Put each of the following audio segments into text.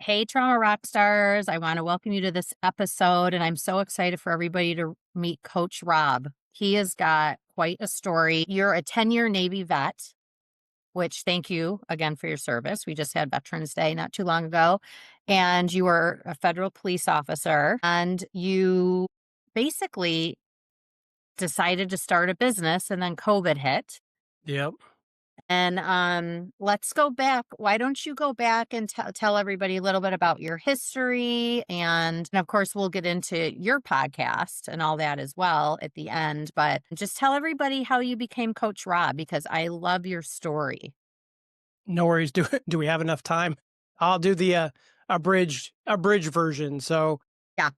Hey, Trauma Rock Stars. I want to welcome you to this episode, and I'm so excited for everybody to meet Coach Rob. He has got quite a story. You're a 10-year Navy vet, which thank you again for your service. We just had Veterans Day not too long ago, and you were a federal police officer, and you basically decided to start a business, and then COVID hit. Yep. And let's go back. Why don't you go back and tell everybody a little bit about your history? And of course, we'll get into your podcast and all that as well at the end. But just tell everybody how you became Coach Rob because I love your story. No worries. Do we have enough time? I'll do the abridged version. So, Yeah.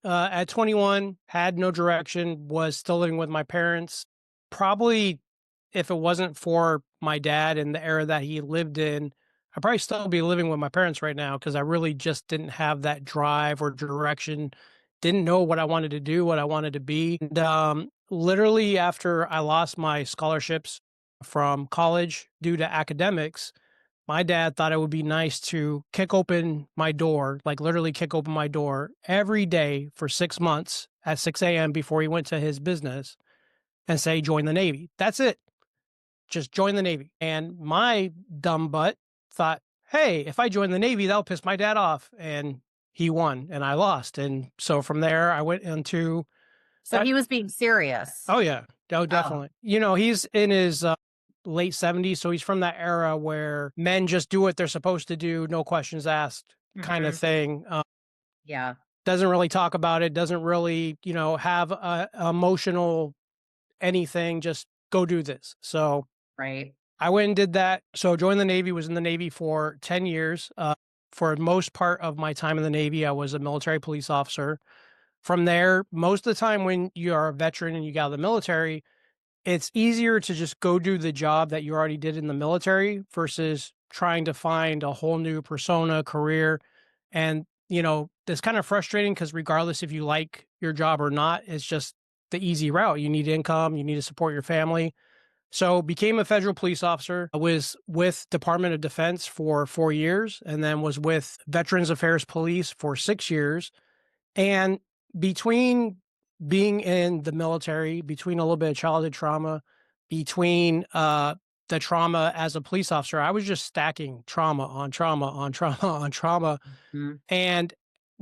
at 21, had no direction, was still living with my parents. Probably if it wasn't for my dad and the era that he lived in, I'd probably still be living with my parents right now because I really just didn't have that drive or direction. Didn't know what I wanted to do, what I wanted to be. And literally after I lost my scholarships from college due to academics, my dad thought it would be nice to kick open my door, like literally kick open my door every day for 6 months at 6 a.m. before he went to his business and say, join the Navy. That's it. Just join the Navy. And my dumb butt thought, hey, if I join the Navy, that'll piss my dad off. And he won and I lost. And so from there, I went into, So he was being serious. oh, yeah. Oh, Oh. definitely. He's in his late 70s. So he's from that era where men just do what they're supposed to do, no questions asked kind of Hmm. thing. Yeah. Doesn't really talk about it, doesn't really, have a emotional anything, just go do this. So Right. I went and did that. So joined the Navy, was in the Navy for 10 years. For most part of my time in the Navy, I was a military police officer. From there, most of the time when you are a veteran and you got out of the military, it's easier to just go do the job that you already did in the military versus trying to find a whole new persona, career. And, it's kind of frustrating because regardless if you like your job or not, it's just the easy route. You need income, you need to support your family. So became a federal police officer. I was with Department of Defense for 4 years and then was with Veterans Affairs Police for 6 years. And between being in the military, between a little bit of childhood trauma, between the trauma as a police officer, I was just stacking trauma on trauma on trauma on trauma Mhm. and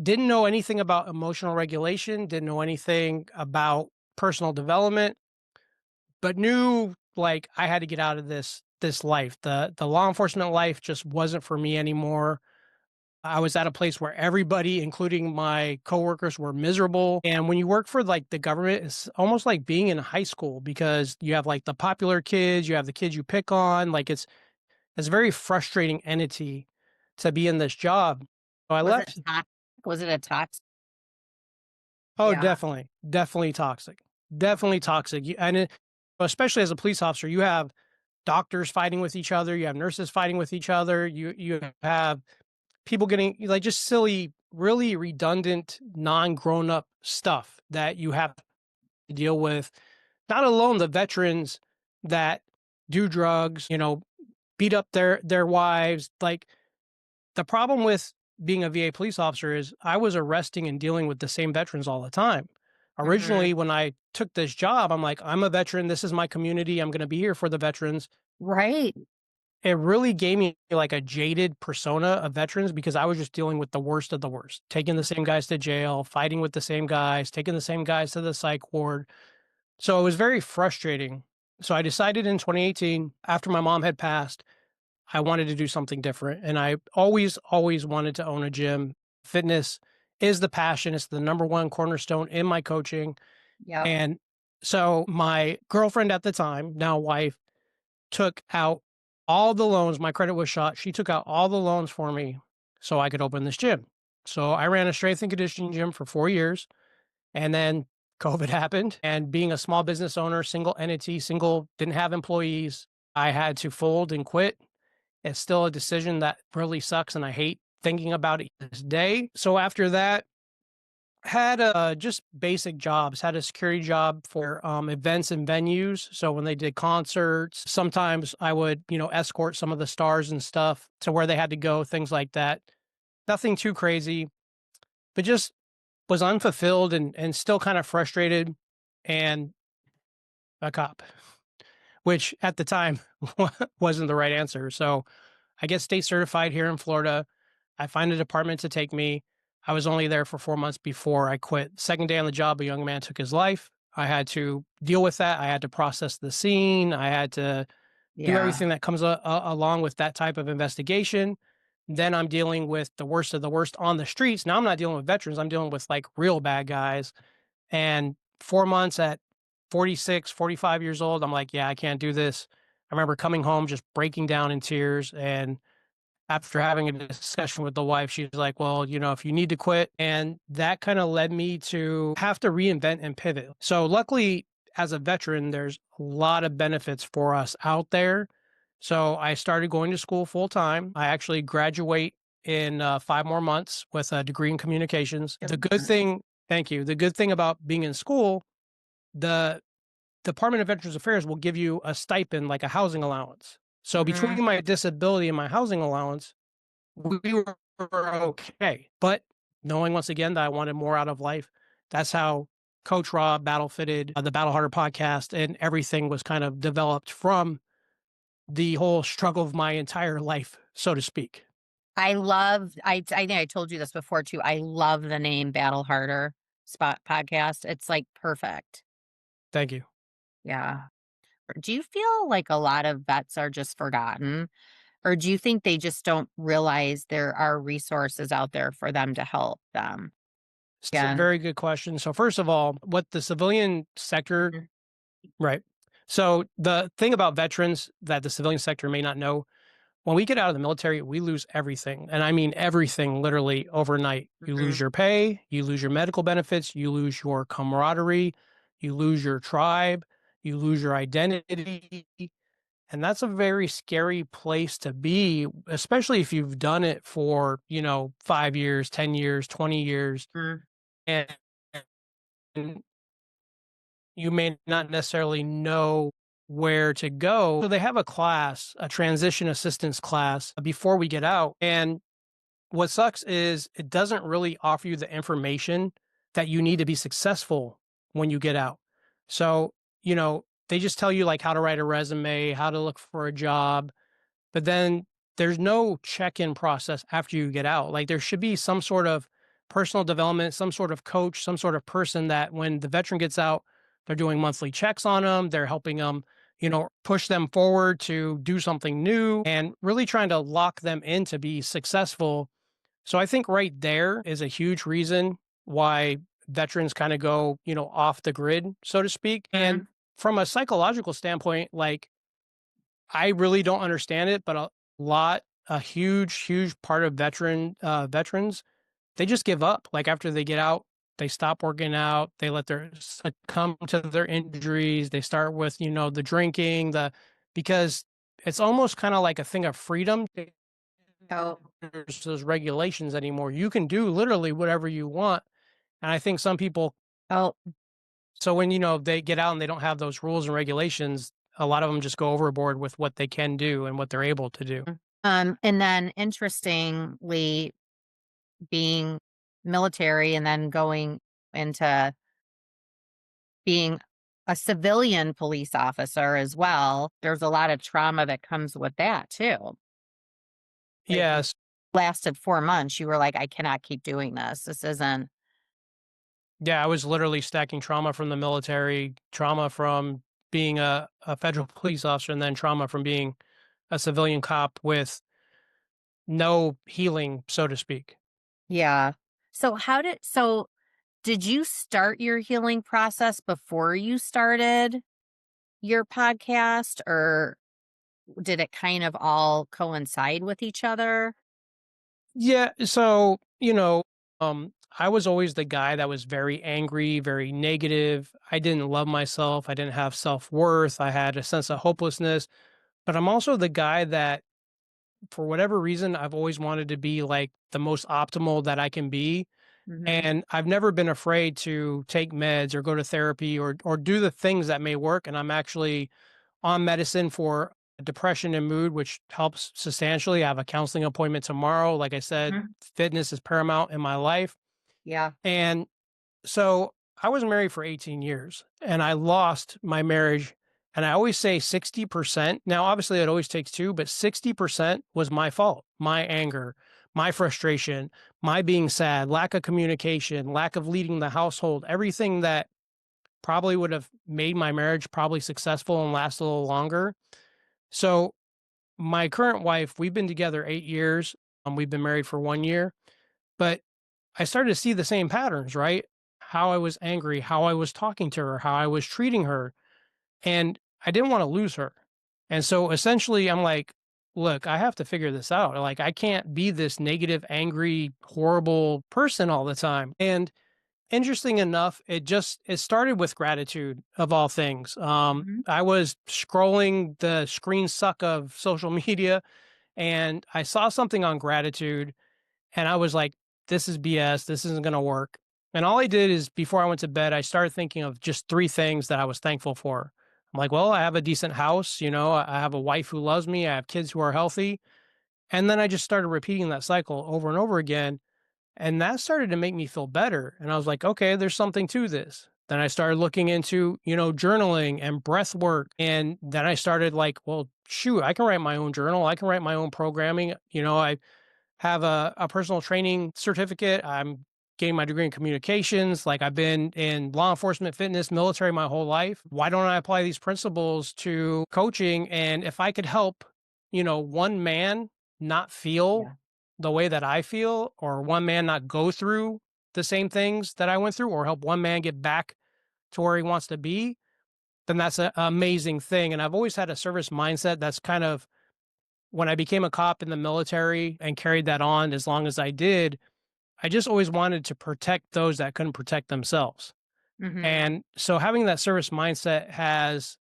didn't know anything about emotional regulation, didn't know anything about personal development, but knew like I had to get out of this life. The law enforcement life just wasn't for me anymore. I was at a place where everybody, including my coworkers, were miserable. And when you work for like the government, it's almost like being in high school because you have like the popular kids, you have the kids you pick on. Like it's a very frustrating entity to be in this job. So I Was it left. toxic? Was it a toxic? Oh, Yeah. definitely, definitely toxic, definitely toxic. Especially as a police officer, you have doctors fighting with each other, you have nurses fighting with each other, you have people getting like just silly, really redundant, non-grown up stuff that you have to deal with. Not alone the veterans that do drugs, beat up their wives. Like the problem with being a VA police officer is I was arresting and dealing with the same veterans all the time. Hmm. Originally, when I took this job, I'm like, I'm a veteran. This is my community. I'm going to be here for the veterans. Right. It really gave me like a jaded persona of veterans because I was just dealing with the worst of the worst, taking the same guys to jail, fighting with the same guys, taking the same guys to the psych ward. So it was very frustrating. So I decided in 2018, after my mom had passed, I wanted to do something different. And I always wanted to own a gym. Fitness is the passion, it's the number one cornerstone in my coaching. Yep. And so my girlfriend at the time, now wife, took out all the loans. My credit was shot. She took out all the loans for me so I could open this gym. So I ran a strength and conditioning gym for 4 years. And then COVID happened. And being a small business owner, single entity, didn't have employees, I had to fold and quit. It's still a decision that really sucks. And I hate thinking about it this day. So after that, had just basic jobs, had a security job for events and venues. So when they did concerts, sometimes I would, escort some of the stars and stuff to where they had to go, things like that. Nothing too crazy, but just was unfulfilled and still kind of frustrated and a cop, which at the time wasn't the right answer. So I get state certified here in Florida. I find a department to take me. I was only there for 4 months before I quit. Second day on the job, a young man took his life. I had to deal with that. I had to process the scene. I had to do Yeah. everything that comes along with that type of investigation. Then I'm dealing with the worst of the worst on the streets. Now I'm not dealing with veterans. I'm dealing with like real bad guys. And 4 months at 46, 45 years old, I'm like, yeah, I can't do this. I remember coming home just breaking down in tears. And after having a discussion with the wife, she's like, well, if you need to quit. And that kind of led me to have to reinvent and pivot. So luckily, as a veteran, there's a lot of benefits for us out there. So I started going to school full time. I actually graduate in 5 more months with a degree in communications. The good thing, thank you. The good thing about being in school, the Department of Veterans Affairs will give you a stipend, like a housing allowance. So Mhm. between my disability and my housing allowance, we were okay. But knowing once again that I wanted more out of life, that's how Coach Rob battle fitted the Battle Harder podcast, and everything was kind of developed from the whole struggle of my entire life, so to speak. I think I told you this before too. I love the name Battle Harder Spot Podcast. It's like perfect. Thank you. Yeah. Do you feel like a lot of vets are just forgotten? Or do you think they just don't realize there are resources out there for them to help them? It's a Yeah. very good question. So first of all, what the civilian sector, Mhm. right? So the thing about veterans that the civilian sector may not know, when we get out of the military, we lose everything. And I mean everything literally overnight. You lose Mhm. your pay, you lose your medical benefits, you lose your camaraderie, you lose your tribe, you lose your identity. And that's a very scary place to be, especially if you've done it for, 5 years, 10 years, 20 years. Mhm. And you may not necessarily know where to go. So they have a class, a transition assistance class before we get out. And what sucks is it doesn't really offer you the information that you need to be successful when you get out. So, they just tell you like how to write a resume, how to look for a job, but then there's no check-in process after you get out. Like there should be some sort of personal development, some sort of coach, some sort of person that when the veteran gets out, they're doing monthly checks on them, they're helping them, push them forward to do something new and really trying to lock them in to be successful. So I think right there is a huge reason why veterans kind of go, off the grid, so to speak. And Mhm. from a psychological standpoint, like I really don't understand it, but a huge part of veterans, they just give up. Like after they get out, they stop working out. They let their succumb to their injuries. They start with the drinking, because it's almost kind of like a thing of freedom. Oh, There's those regulations anymore. You can do literally whatever you want, and I think some people. oh, So when they get out and they don't have those rules and regulations, a lot of them just go overboard with what they can do and what they're able to do. and then interestingly, being military and then going into being a civilian police officer as well, there's a lot of trauma that comes with that too. Like Yes. lasted 4 months, you were like, "I cannot keep doing this. This isn't." Yeah, I was literally stacking trauma from the military, trauma from being a federal police officer, and then trauma from being a civilian cop with no healing, so to speak. Yeah. Did you start your healing process before you started your podcast, or did it kind of all coincide with each other? Yeah, so, I was always the guy that was very angry, very negative. I didn't love myself. I didn't have self-worth. I had a sense of hopelessness, but I'm also the guy that for whatever reason I've always wanted to be like the most optimal that I can be. Mhm. And I've never been afraid to take meds or go to therapy or do the things that may work. And I'm actually on medicine for depression and mood, which helps substantially. I have a counseling appointment tomorrow. Like I said, Mhm. fitness is paramount in my life. Yeah. And so I was married for 18 years and I lost my marriage. And I always say 60%. Now, obviously, it always takes two, but 60% was my fault, my anger, my frustration, my being sad, lack of communication, lack of leading the household, everything that probably would have made my marriage probably successful and last a little longer. So, my current wife, we've been together 8 years. We've been married for 1 year, but I started to see the same patterns, right? How I was angry, how I was talking to her, how I was treating her. And I didn't want to lose her. And so essentially, I'm like, look, I have to figure this out. Like, I can't be this negative, angry, horrible person all the time. And interesting enough, it started with gratitude of all things. Mhm. I was scrolling the screen suck of social media and I saw something on gratitude and I was like, this is BS. This isn't going to work. And all I did is before I went to bed, I started thinking of just three things that I was thankful for. I'm like, well, I have a decent house. I have a wife who loves me. I have kids who are healthy. And then I just started repeating that cycle over and over again. And that started to make me feel better. And I was like, okay, there's something to this. Then I started looking into, journaling and breath work. And then I started like, well, shoot, I can write my own journal. I can write my own programming. I have a personal training certificate. I'm getting my degree in communications. Like I've been in law enforcement, fitness, military my whole life. Why don't I apply these principles to coaching? And if I could help, one man not feel Yeah. the way that I feel, or one man not go through the same things that I went through, or help one man get back to where he wants to be, then that's an amazing thing. And I've always had a service mindset. That's kind of when I became a cop in the military and carried that on as long as I did. I just always wanted to protect those that couldn't protect themselves. Mhm. And so having that service mindset has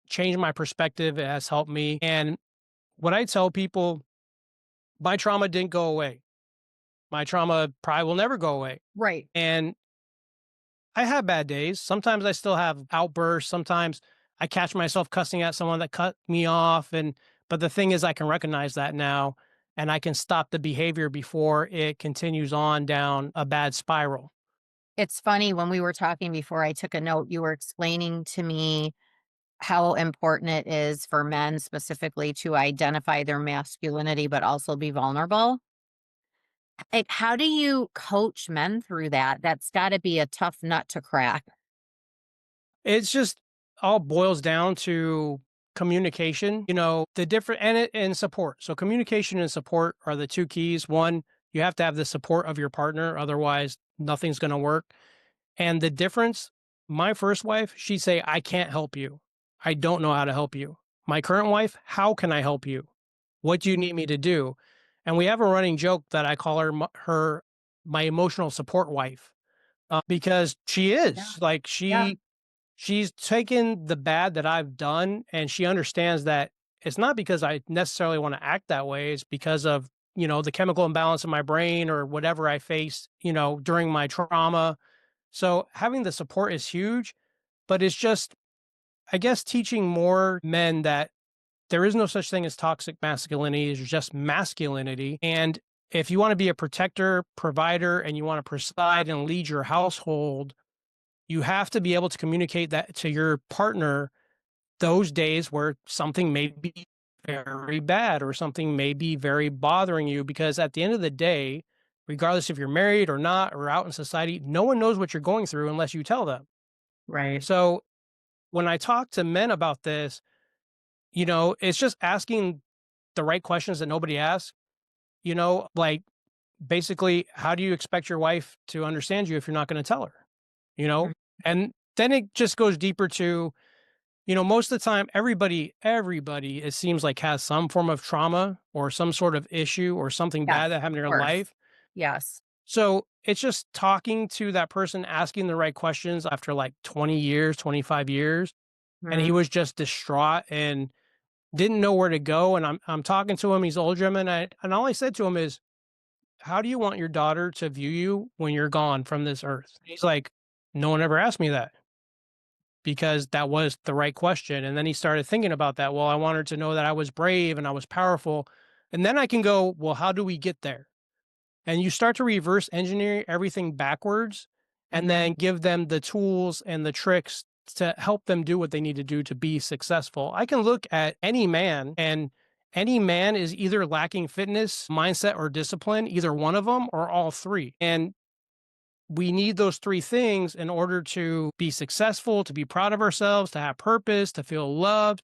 changed my perspective. It has helped me. And what I tell people, my trauma didn't go away. My trauma probably will never go away. Right. And I have bad days. Sometimes I still have outbursts. Sometimes I catch myself cussing at someone that cut me off. But the thing is, I can recognize that now and I can stop the behavior before it continues on down a bad spiral. It's funny when we were talking before I took a note, you were explaining to me how important it is for men specifically to identify their masculinity, but also be vulnerable. Like, how do you coach men through that? That's got to be a tough nut to crack. It's just all boils down to communication, the different and support. So communication and support are the two keys. One, you have to have the support of your partner, otherwise nothing's going to work. And the difference, my first wife, she'd say, I can't help you. I don't know how to help you. My current wife, how can I help you? What do you need me to do? And we have a running joke that I call her my emotional support wife, because she Yeah. is like Yeah. she's taken the bad that I've done and she understands that it's not because I necessarily want to act that way. It's because of, the chemical imbalance in my brain or whatever I faced, during my trauma. So having the support is huge, but it's just, I guess, teaching more men that there is no such thing as toxic masculinity. It's just masculinity. And if you want to be a protector, provider, and you want to preside and lead your household, you have to be able to communicate that to your partner those days where something may be very bad or something may be very bothering you. Because at the end of the day, regardless if you're married or not or out in society, no one knows what you're going through unless you tell them. Right. So when I talk to men about this, it's just asking the right questions that nobody asks, like basically, how do you expect your wife to understand you if you're not going to tell her? You know? Mhm. And then it just goes deeper to, most of the time, everybody, it seems like has some form of trauma or some sort of issue or something Yes, bad that happened in of their course. life. Yes. So it's just talking to that person, asking the right questions after like 20 years, 25 years. And he Mhm. was just distraught and didn't know where to go. And I'm talking to him. He's older German, and all I said to him is, "How do you want your daughter to view you when you're gone from this earth?" He's like, "No one ever asked me that because that was the right question. And then he started thinking about that. Well, I wanted to know that I was brave and I was powerful. And then I can go, well, how do we get there? And you start to reverse engineer everything backwards and Mhm. then give them the tools and the tricks to help them do what they need to do to be successful. I can look at any man, and any man is either lacking fitness, mindset, or discipline, either one of them or all three. And we need those three things in order to be successful, to be proud of ourselves, to have purpose, to feel loved.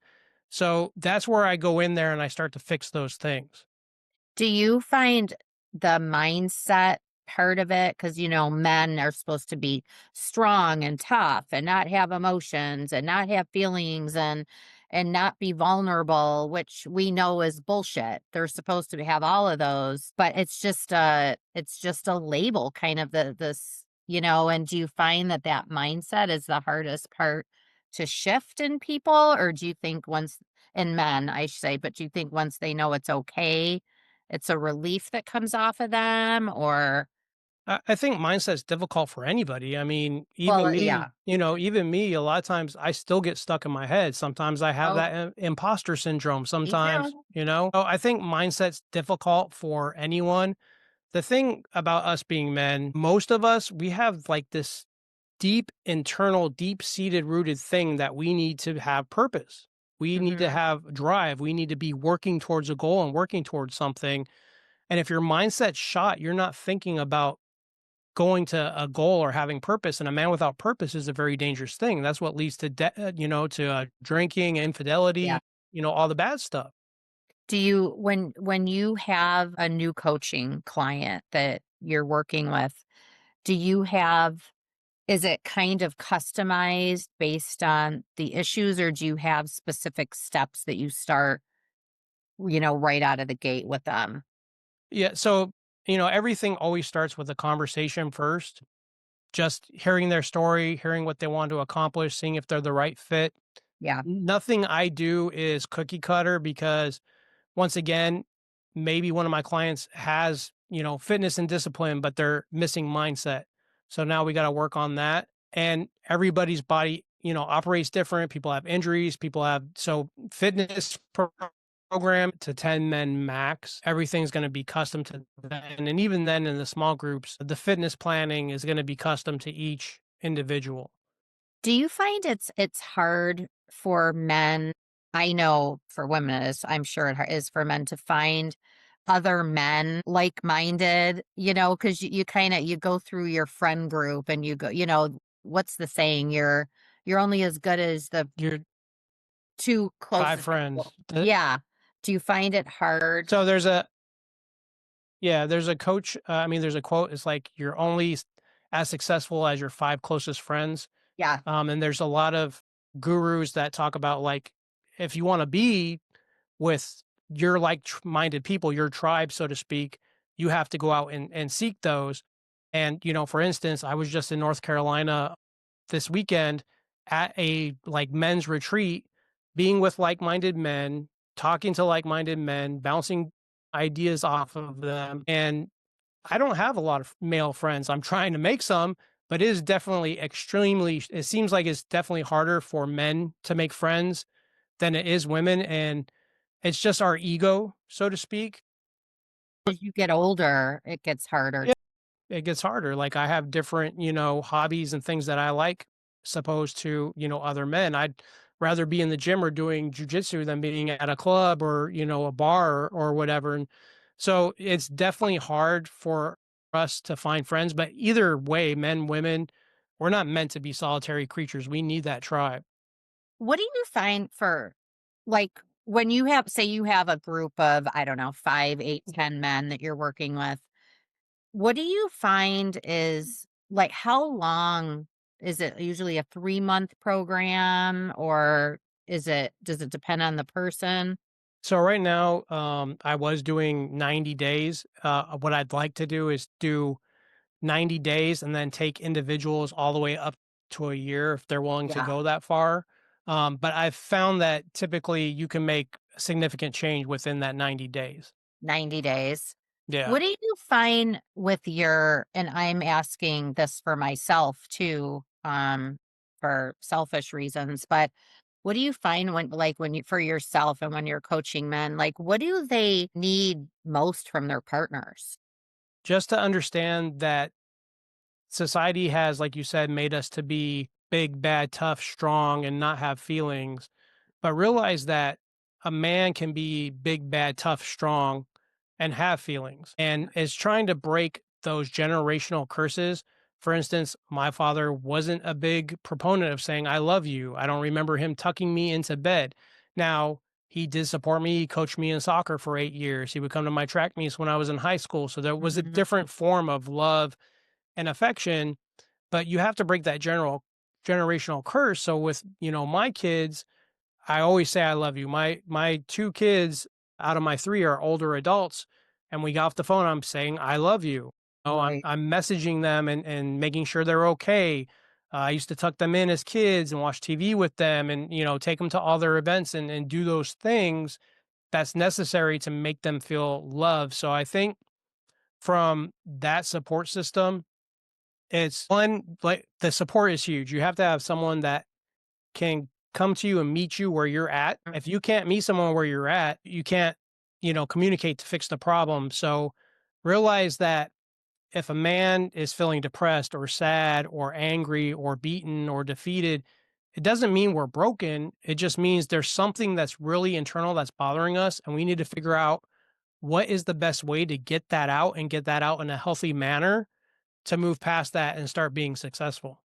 So that's where I go in there and I start to fix those things. Do you find the mindset part of it? Because, men are supposed to be strong and tough and not have emotions and not have feelings and not be vulnerable, which we know is bullshit. They're supposed to have all of those, but it's just a label kind of and do you find that that mindset is the hardest part to shift in people? Or do you think once in men, I should say, but do you think once they know it's okay, it's a relief that comes off of them? Or I think mindset's difficult for anybody. I mean, even well, me, yeah. even me, a lot of times I still get stuck in my head. Sometimes I have Oh, that imposter syndrome. me Sometimes, too. So I think mindset's difficult for anyone. The thing about us being men, most of us, we have like this deep internal, deep seated rooted thing that we need to have purpose. We need to Mhm. have drive. We need to be working towards a goal and working towards something. And if your mindset's shot, you're not thinking about going to a goal or having purpose, and a man without purpose is a very dangerous thing. That's what leads to drinking, Yeah. infidelity, all the bad stuff. Do you when you have a new coaching client that you're working with, do you have is it kind of customized based on the issues, or do you have specific steps that you start, right out of the gate with them? Yeah, so everything always starts with a conversation first, just hearing their story, hearing what they want to accomplish, seeing if they're the right fit. Yeah. Nothing I do is cookie cutter because once again, maybe one of my clients has, fitness and discipline, but they're missing mindset. So now we got to work on that. And everybody's body, operates different. People have injuries, so fitness program to 10 men max. Everything's going to be custom to them. And even then in the small groups, the fitness planning is going to be custom to each individual. Do you find it's hard for men? I know for women it is, I'm sure is for men to find other men like-minded, because you kinda you go through your friend group and you go, what's the saying? You're only as good as the Your 2 five closest people. friends. Yeah. Do you find it hard? So there's a coach, there's a quote, it's like, "You're only as successful as your 5 closest friends." Yeah, And there's a lot of gurus that talk about, like, if you wanna be with your like-minded people, your tribe, so to speak, you have to go out and seek those. And, for instance, I was just in North Carolina this weekend at a, like, men's retreat, being with like-minded men, talking to like-minded men, bouncing ideas off of them, and I don't have a lot of male friends. I'm trying to make some, but it is definitely it seems like it's definitely harder for men to make friends than it is women, and it's just our ego, so to speak. as you get older, it gets harder. Yeah, it gets harder. Like, I have different, hobbies and things that I like, supposed to, other men. I'd rather be in the gym or doing jujitsu than being at a club or, a bar or whatever. And so it's definitely hard for us to find friends. But either way, men, women, we're not meant to be solitary creatures. We need that tribe. What do you find for like when you have, say you have a group of, I don't know, 5, 8, 10 men that you're working with, what do you find is like how long is it usually a 3-month program, or does it depend on the person? So right now, I was doing 90 days. What I'd like to do is do 90 days and then take individuals all the way up to a year if they're willing to Yeah, go that far. But I've found that typically you can make significant change within that 90 days. 90 days. Yeah. What do you find with and I'm asking this for myself too, for selfish reasons, but what do you find when like when you for yourself and when you're coaching men, like what do they need most from their partners? Just to understand that society has, like you said, made us to be big, bad, tough, strong, and not have feelings. But realize that a man can be big, bad, tough, strong, and have feelings, and is trying to break those generational curses. For instance, my father wasn't a big proponent of saying, I love you. I don't remember him tucking me into bed. Now, he did support me. He coached me in soccer for 8 years. He would come to my track meets when I was in high school. So there was a Mhm. different form of love and affection, but you have to break that generational curse. So with, my kids, I always say I love you. My 2 kids out of my 3 are older adults, and we got off the phone, I'm saying, "I love you." Oh, Right. I'm messaging them and making sure they're okay. I used to tuck them in as kids and watch TV with them and, take them to all their events and do those things that's necessary to make them feel loved. So I think from that support system, it's one, like, the support is huge. You have to have someone that can come to you and meet you where you're at. If you can't meet someone where you're at, you can't, communicate to fix the problem. So realize that if a man is feeling depressed or sad or angry or beaten or defeated, it doesn't mean we're broken. It just means there's something that's really internal that's bothering us. And we need to figure out what is the best way to get that out and get that out in a healthy manner to move past that and start being successful.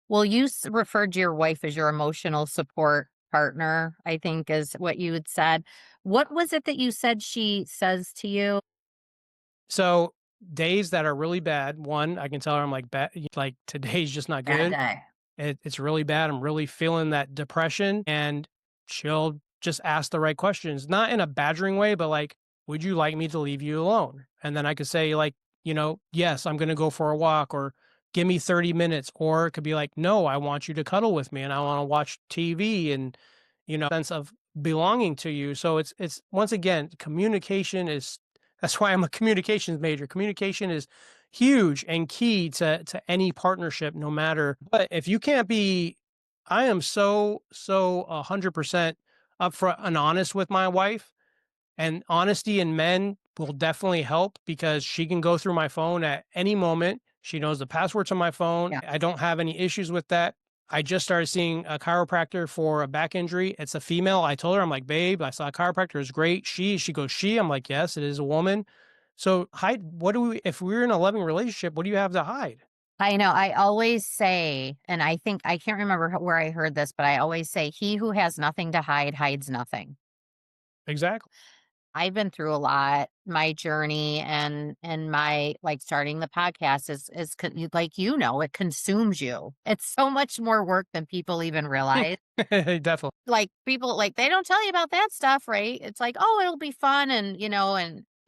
Well, you referred to your wife as your emotional support partner, I think is what you had said. What was it that you said she says to you? So days that are really bad, one, I can tell her I'm like, like today's just not Bad good. day. It's really bad. I'm really feeling that depression. And she'll just ask the right questions, not in a badgering way, but like, would you like me to leave you alone? And then I could say, like, yes, I'm going to go for a walk, or give me 30 minutes. Or it could be like, no, I want you to cuddle with me and I want to watch TV and, sense of belonging to you. So it's once again, communication is, that's why I'm a communications major. Communication is huge and key to any partnership, no matter. But if you can't be, I am so 100% upfront and honest with my wife, and honesty in men will definitely help because she can go through my phone at any moment. She knows the password to my phone. Yeah. I don't have any issues with that. I just started seeing a chiropractor for a back injury. It's a female. I told her, I'm like, babe, I saw a chiropractor. It's great. She goes, she, I'm like, yes, it is a woman. So hide, what do we, if we're in a loving relationship, what do you have to hide? I know. I always say, and I think I can't remember where I heard this, but I always say, he who has nothing to hide hides nothing. Exactly. I've been through a lot. My journey and my like starting the podcast like it consumes you. It's so much more work than people even realize. Definitely. Like, people, like, they don't tell you about that stuff, right? It's like, "Oh, it'll be fun and,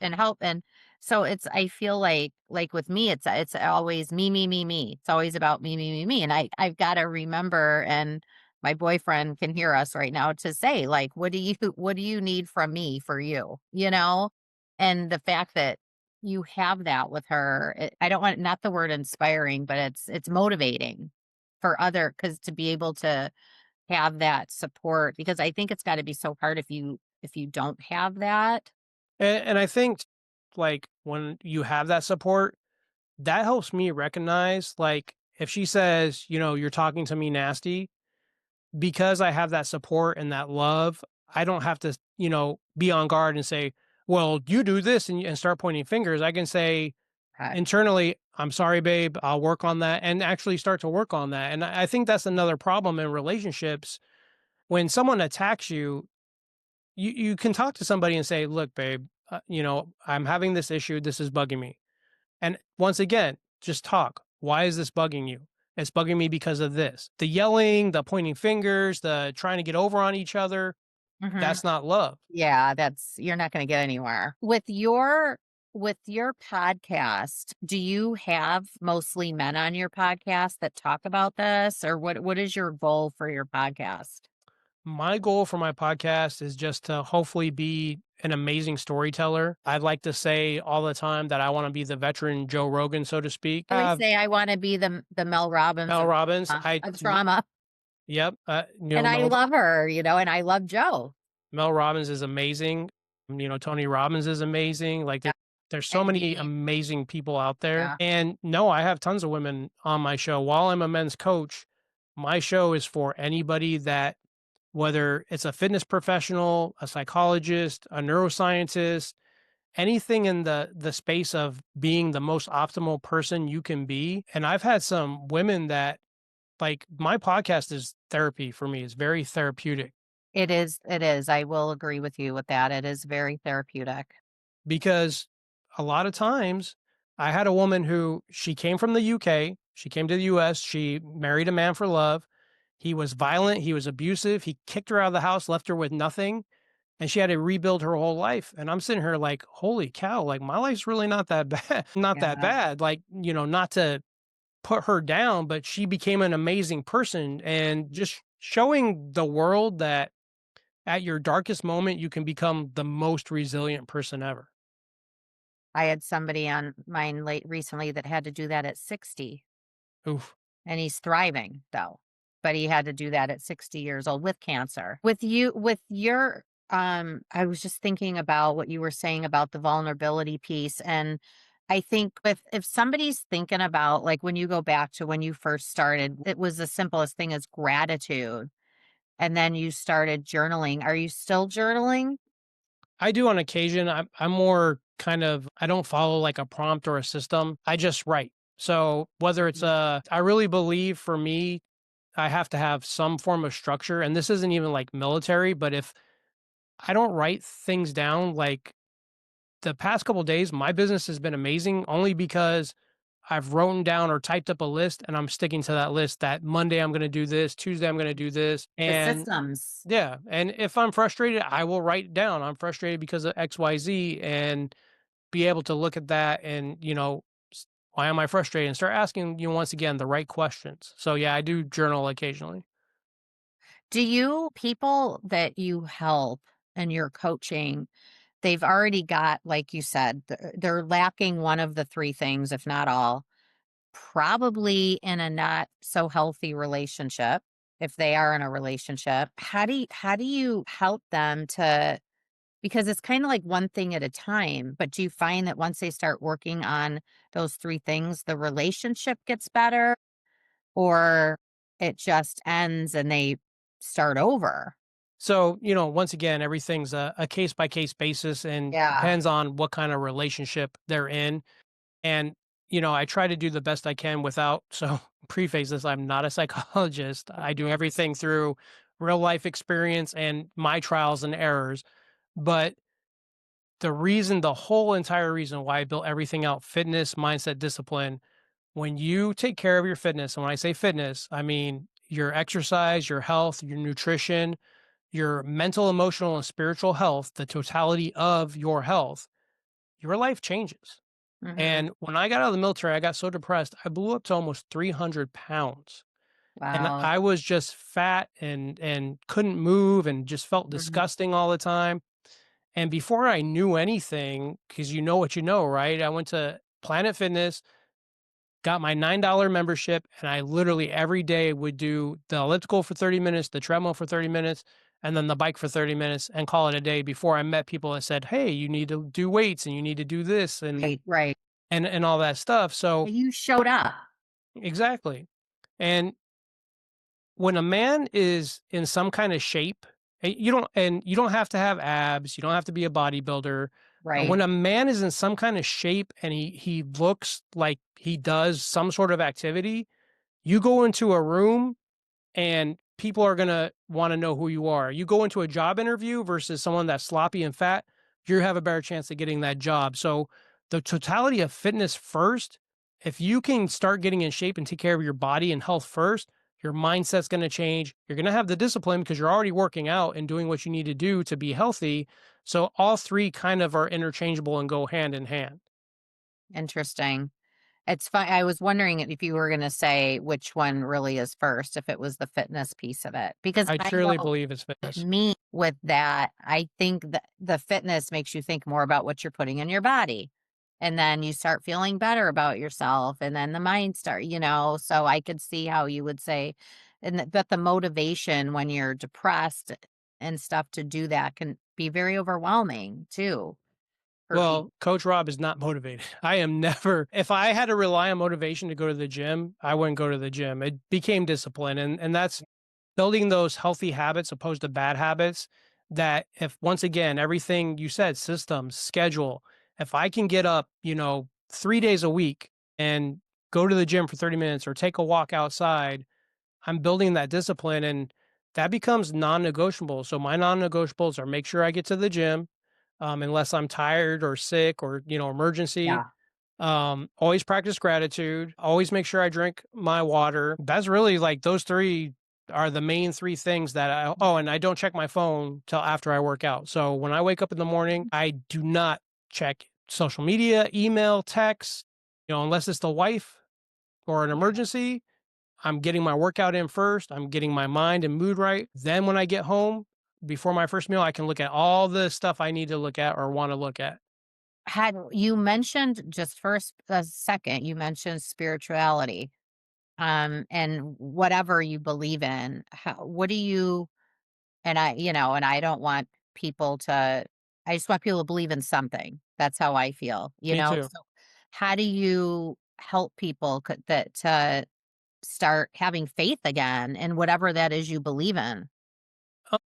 and help," and so it's I feel like with me, it's always me, me, me, me. It's always about me, me, me, me, and I've gotta remember, and my boyfriend can hear us right now, to say, like, what do you need from me for you?" You know? And the fact that you have that with her, I don't want, not the word inspiring, but it's motivating for other, because to be able to have that support, because I think it's gotta be so hard if you don't have that. And I think, like, when you have that support, that helps me recognize, like, if she says, you're talking to me nasty, because I have that support and that love, I don't have to, be on guard and say, well, you do this, and start pointing fingers. I can say Okay. internally, I'm sorry, babe, I'll work on that, and actually start to work on that. And I think that's another problem in relationships. When someone attacks you, you can talk to somebody and say, look, babe, I'm having this issue. This is bugging me. And once again, just talk. Why is this bugging you? It's bugging me because of this. The yelling, the pointing fingers, the trying to get over on each other, Mhm. that's not love. Yeah, that's you're not gonna get anywhere. With your podcast, do you have mostly men on your podcast that talk about this, or what is your goal for your podcast? My goal for my podcast is just to hopefully be an amazing storyteller. I'd like to say all the time that I want to be the veteran Joe Rogan, so to speak. I always say I wanna be the Mel Robbins Mel Robbins, of trauma, yep, and I love her, and I love Joe. Mel Robbins is amazing. Tony Robbins is amazing. Like Yeah, there's so and many Dean, amazing people out there. yeah. And no, I have tons of women on my show. While I'm a men's coach, my show is for anybody that, whether it's a fitness professional, a psychologist, a neuroscientist, anything in the space of being the most optimal person you can be. And I've had some women that, like, my podcast is therapy for me. It's very therapeutic It is, I will agree with you with that, it is very therapeutic. because a lot of times I had a woman who, she came from the UK, she came to the US, she married a man for love. He was violent, he was abusive, he kicked her out of the house, left her with nothing, and she had to rebuild her whole life. And I'm sitting here like, holy cow, like my life's really not that bad, not that Yeah, bad. Like, not to put her down, but she became an amazing person and just showing the world that at your darkest moment, you can become the most resilient person ever. I had somebody on mine late recently that had to do that at 60, Oof. and he's thriving, though, but he had to do that at 60 years old with cancer. With your I was just thinking about what you were saying about the vulnerability piece, and I think if somebody's thinking about, like, when you go back to when you first started, it was the simplest thing as gratitude, and then you started journaling. Are you still journaling? I do on occasion. I'm more kind of, I don't follow like a prompt or a system. I just write. So whether it's Mhm. I really believe for me, I have to have some form of structure. And this isn't even like military, but if I don't write things down, like the past couple days, my business has been amazing only because I've written down or typed up a list and I'm sticking to that list that Monday I'm going to do this, Tuesday I'm going to do this. The And systems. yeah, and if I'm frustrated, I will write down I'm frustrated because of XYZ and be able to look at that and, why am I frustrated? And start asking, once again, the right questions. So yeah, I do journal occasionally. Do you people that you help and you're coaching, they've already got, like you said, they're lacking one of the 3 things, if not all, probably in a not so healthy relationship, if they are in a relationship. How do you help them to, because it's kinda like one thing at a time, but do you find that once they start working on those 3 things, the relationship gets better, or it just ends and they start over? So, once again, everything's a case by case basis and Yeah. depends on what kind of relationship they're in. And, I try to do the best I can without, so preface this, I'm not a psychologist. I do everything through real life experience and my trials and errors. But the whole entire reason why I built everything out, fitness, mindset, discipline, when you take care of your fitness, and when I say fitness, I mean your exercise, your health, your nutrition, your mental, emotional, and spiritual health, the totality of your health, your life changes. Mhm. And when I got out of the military, I got so depressed, I blew up to almost 300 pounds. And Wow. I was just fat and couldn't move and just felt Mhm. disgusting all the time. And before I knew anything, because you know what you know, right? I went to Planet Fitness, got my $9 membership, and I literally every day would do the elliptical for 30 minutes, the treadmill for 30 minutes, and then the bike for 30 minutes and call it a day before I met people that said, "Hey, you need to do weights and you need to do this and Right, right. and all that stuff." So You showed up. exactly. And when a man is in some kind of shape, you don't have to have abs, you don't have to be a bodybuilder, but Right. when a man is in some kind of shape and he looks like he does some sort of activity, you go into a room and people are gonna wanna know who you are. You go into a job interview versus someone that's sloppy and fat, you have a better chance of getting that job. So the totality of fitness first, if you can start getting in shape and take care of your body and health first, your mindset's gonna change. You're gonna have the discipline because you're already working out and doing what you need to do to be healthy. So all three kind of are interchangeable and go hand in hand. Interesting. It's fine. I was wondering if you were gonna say which one really is first, if it was the fitness piece of it, because I I truly know believe it's fitness. me with that, I think that the fitness makes you think more about what you're putting in your body. And then you start feeling better about yourself, and then the mind start, so I could see how you would say, and that the motivation when you're depressed and stuff to do that can be very overwhelming too for people. Well, Coach Rob is not motivated. I am never if I had to rely on motivation to go to the gym, I wouldn't go to the gym. It became discipline, and that's building those healthy habits opposed to bad habits. That if once again, everything you said, systems, schedule, if I can get up, 3 days a week and go to the gym for 30 minutes or take a walk outside, I'm building that discipline and that becomes non-negotiable. So my non-negotiables are make sure I get to the gym, unless I'm tired or sick or, emergency. Yeah. Always practice gratitude, always make sure I drink my water. That's really like those three are the main three things that and I don't check my phone till after I work out. So when I wake up in the morning, I do not check social media, email, text, unless it's the wife or an Yeah. emergency. I'm getting my workout in first. I'm getting my mind and mood right. Then when I get home, before my first meal, I can look at all the stuff I need to look at or want to look at. Had you mentioned just for a second, you mentioned spirituality, and whatever you believe in. What do you, and I don't want people to, I just want people to believe in something. That's how I feel, Me too. So how do you help people that to start having faith again in whatever that is you believe in? Uh,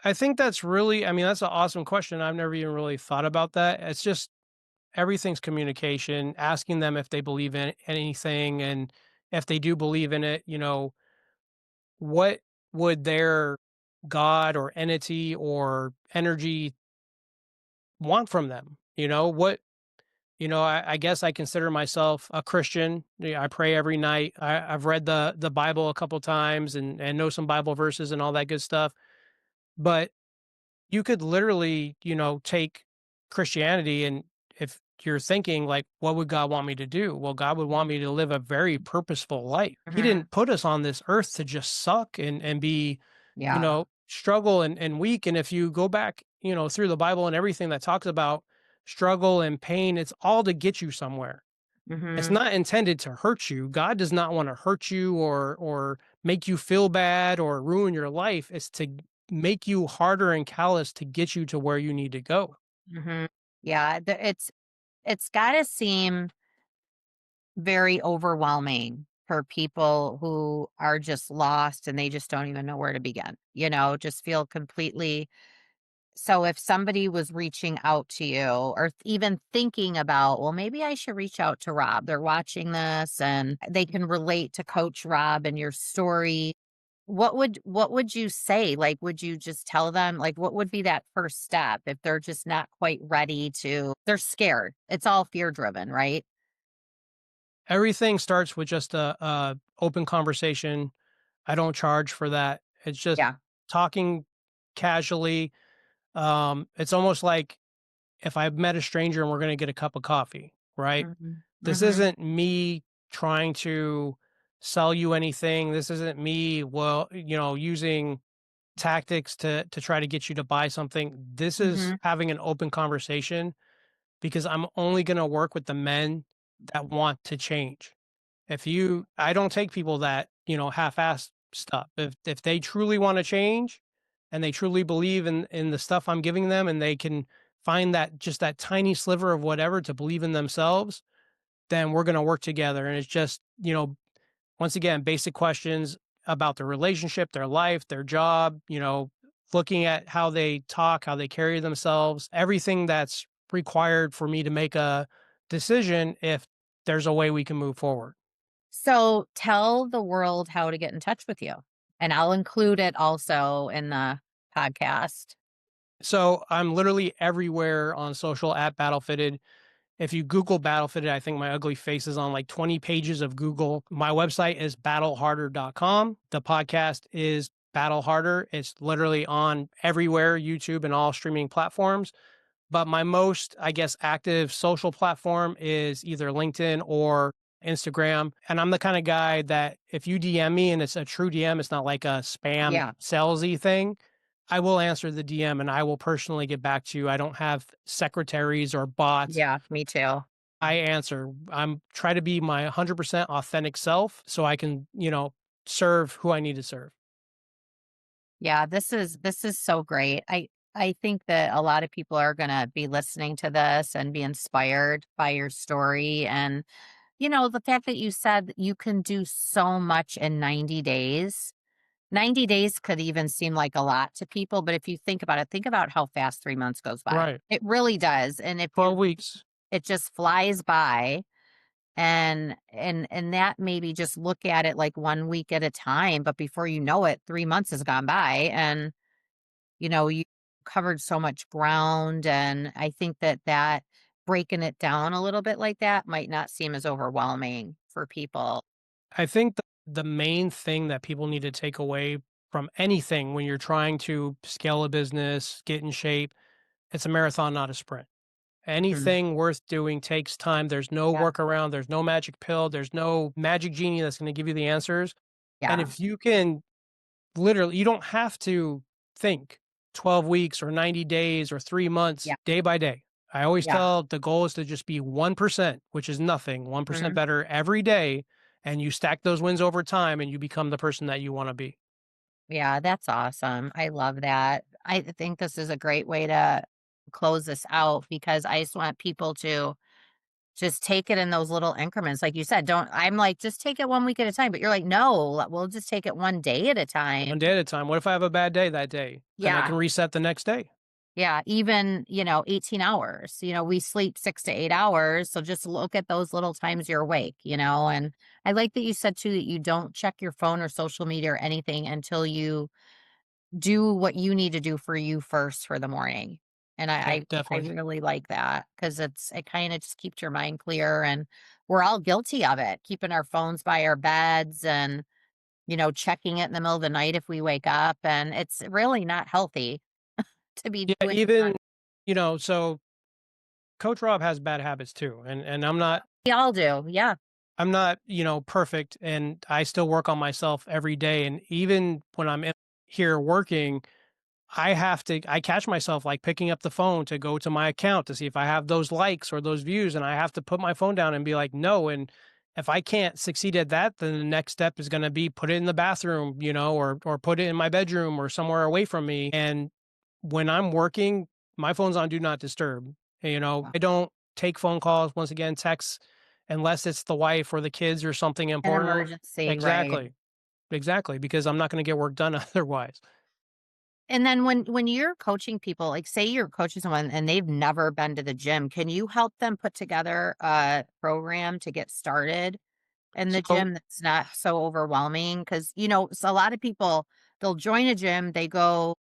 I think that's really, I mean, that's an awesome question. I've never even really thought about that. It's just everything's communication, asking them if they believe in anything. And if they do believe in it, what would their God or entity or energy want from them? I guess I consider myself a Christian. Yeah, I pray every night. I've read the Bible a couple times and know some Bible verses and all that good stuff. But you could literally, take Christianity and if you're thinking like, what would God want me to do? Well, God would want me to live a very purposeful life. He Mhm. didn't put us on this earth to just suck and be, Yeah. struggle and weak. And if you go back, through the Bible and everything that talks about struggle and pain, it's all to get you somewhere. It's Mhm. not intended to hurt you. God does not want to hurt you or make you feel bad or ruin your life. It's to make you harder and callous to get you to where you need to go. Mhm. Yeah, it's gotta seem very overwhelming for people who are just lost and they just don't even know where to begin, just feel completely. So if somebody was reaching out to you or even thinking about, well, maybe I should reach out to Rob. They're watching this and they can relate to Coach Rob and your story. What would you say? Like, would you just tell them, like, what would be that first step if they're just not quite ready to, they're scared. It's all fear driven, right? Everything starts with just a open conversation. I don't charge for that. It's just Yeah. talking casually. It's almost like if I met a stranger and we're going to get a cup of coffee, right? Mhm. This Mhm. isn't me trying to sell you anything. This isn't me, well, using tactics to try to get you to buy something. This is Mhm. having an open conversation because I'm only going to work with the men that want to change. I don't take people that, half-ass stuff. If they truly want to change and they truly believe in the stuff I'm giving them and they can find that just that tiny sliver of whatever to believe in themselves, then we're going to work together. And it's just, once again, basic questions about their relationship, their life, their job, looking at how they talk, how they carry themselves, everything that's required for me to make a decision if there's a way we can move forward. So tell the world how to get in touch with you, and I'll include it also in the podcast. So I'm literally everywhere on social at Battlefitted. If you Google Battlefitted, I think my ugly face is on like 20 pages of Google. My website is battleharder.com. The podcast is Battle Harder. It's literally on everywhere, YouTube and all streaming platforms. but my most, I guess, active social platform is either LinkedIn or Instagram. And I'm the kind of guy that if you DM me and it's a true DM, it's not like a spam Yeah. salesy thing, I will answer the DM and I will personally get back to you. I don't have secretaries or bots. Yeah, me too. I answer. I'm try to be my 100% authentic self so I can, serve who I need to serve. Yeah, this is so great. I think that a lot of people are going to be listening to this and be inspired by your story, and the fact that you said that you can do so much in 90 days. 90 days could even seem like a lot to people, but if you think about it, think about how fast 3 months goes by. Right. It really does. And if you 12 weeks. it just flies by, and that maybe just look at it like 1 week at a time, but before you know it, 3 months has gone by, and you covered so much ground, and I think that breaking it down a little bit like that might not seem as overwhelming for people. I think the main thing that people need to take away from anything when you're trying to scale a business, get in shape, it's a marathon, not a sprint. Mhm. Anything worth doing takes time. There's no Yeah. workaround. There's no magic pill. There's no magic genie that's going to give you the answers. And Yeah. if you can literally, you don't have to think 12 weeks or 90 days or 3 months, Yeah. day by day. I always Yeah. tell the goal is to just be 1%, which is nothing, 1% Mhm. better every day. And you stack those wins over time and you become the person that you want to be. Yeah, that's awesome. I love that. I think this is a great way to close this out, because I just want people to just take it in those little increments. Like you said, don't, I'm like, just take it 1 week at a time. But you're like, no, we'll just take it one day at a One time. day at a time. What if I have a bad day that day? Then I Yeah. can reset the next day. Yeah. Even, 18 hours. We sleep 6 to 8 hours. So just look at those little times you're awake. And I like that you said too that you don't check your phone or social media or anything until you do what you need to do for you first for the morning. And Yeah, I definitely. really like that, because it kind of just keeps your mind clear, and we're all guilty of it, keeping our phones by our beds, and checking it in the middle of the night if we wake up, and it's really not healthy to be Yeah, doing that. even, so Coach Rob has bad habits too. And We all do. Yeah. I'm not, perfect and I still work on myself every day. And even when here working, I catch myself like picking up the phone to go to my account to see if I have those likes or those views. And I have to put my phone down and be like, no. And if I can't succeed at that, then the next step is going to be put it in the bathroom, or put it in my bedroom or somewhere away from me. And when I'm working, my phone's on do not disturb. I don't take phone calls, once again, texts, unless it's the wife or the kids or something An important. emergency, right? Exactly. Exactly. Because I'm not going to get work done otherwise. And then when you're coaching people, like say you're coaching someone and they've never been to the gym, can you help them put together a program to get started in the So gym that's not so overwhelming? Because so a lot of people, they'll join a gym, they go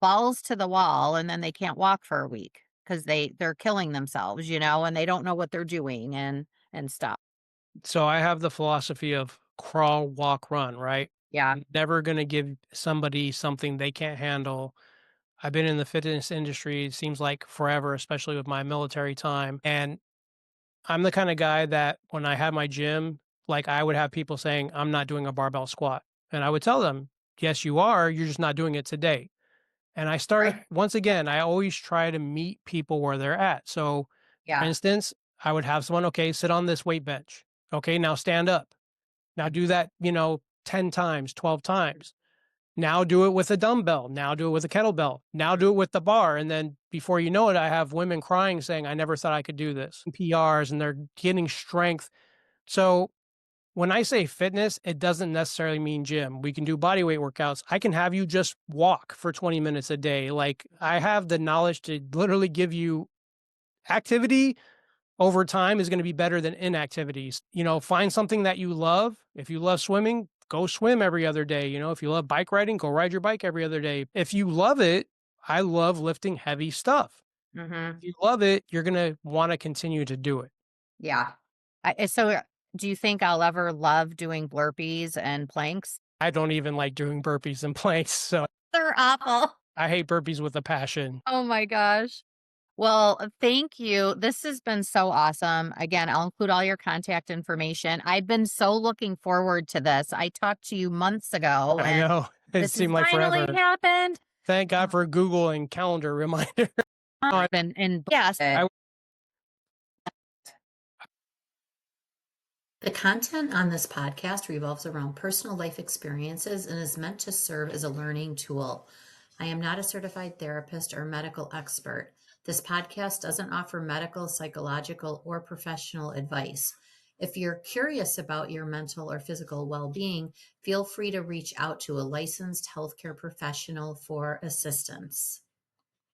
balls to the wall, and then they can't walk for a week because they're killing themselves, and they don't know what they're doing, and stuff. So I have the philosophy of crawl, walk, run, right? Yeah. I'm never going to give somebody something they can't handle. I've been in the fitness industry, it seems like forever, especially with my military time. And I'm the kind of guy that when I had my gym, like I would have people saying, I'm not doing a barbell squat. And I would tell them, yes, you are. You're just not doing it today. And I start, Right. once again, I always try to meet people where they're at. So, for Yeah. instance, I would have someone, okay, sit on this weight bench. Okay, now stand up. Now do that, 10 times, 12 times. Now do it with a dumbbell. Now do it with a kettlebell. Now do it with the bar. And then before you know it, I have women crying saying, I never thought I could do this. PRs and they're getting strength. So when I say fitness, it doesn't necessarily mean gym. We can do body weight workouts. I can have you just walk for 20 minutes a day. Like I have the knowledge to literally give you activity over time is going to be better than inactivities. Find something that you love. If you love swimming, go swim every other day. If you love bike riding, go ride your bike every other day. If you love it, I love lifting heavy stuff. Hmm. If you love it, you're going to want to continue to do it. Yeah. Do you think I'll ever love doing burpees and planks? I don't even like doing burpees and planks. So They're awful. I hate burpees with a passion. Oh my gosh. Well, thank you. This has been so awesome. Again, I'll include all your contact information. I've been so looking forward to this. I talked to you months ago I and know. It this has seemed like finally forever. happened. Thank God Um, for Google and calendar reminder. No, and yes, I the content on this podcast revolves around personal life experiences and is meant to serve as a learning tool. I am not a certified therapist or medical expert. This podcast doesn't offer medical, psychological, or professional advice. If you're curious about your mental or physical well being, feel free to reach out to a licensed healthcare professional for assistance.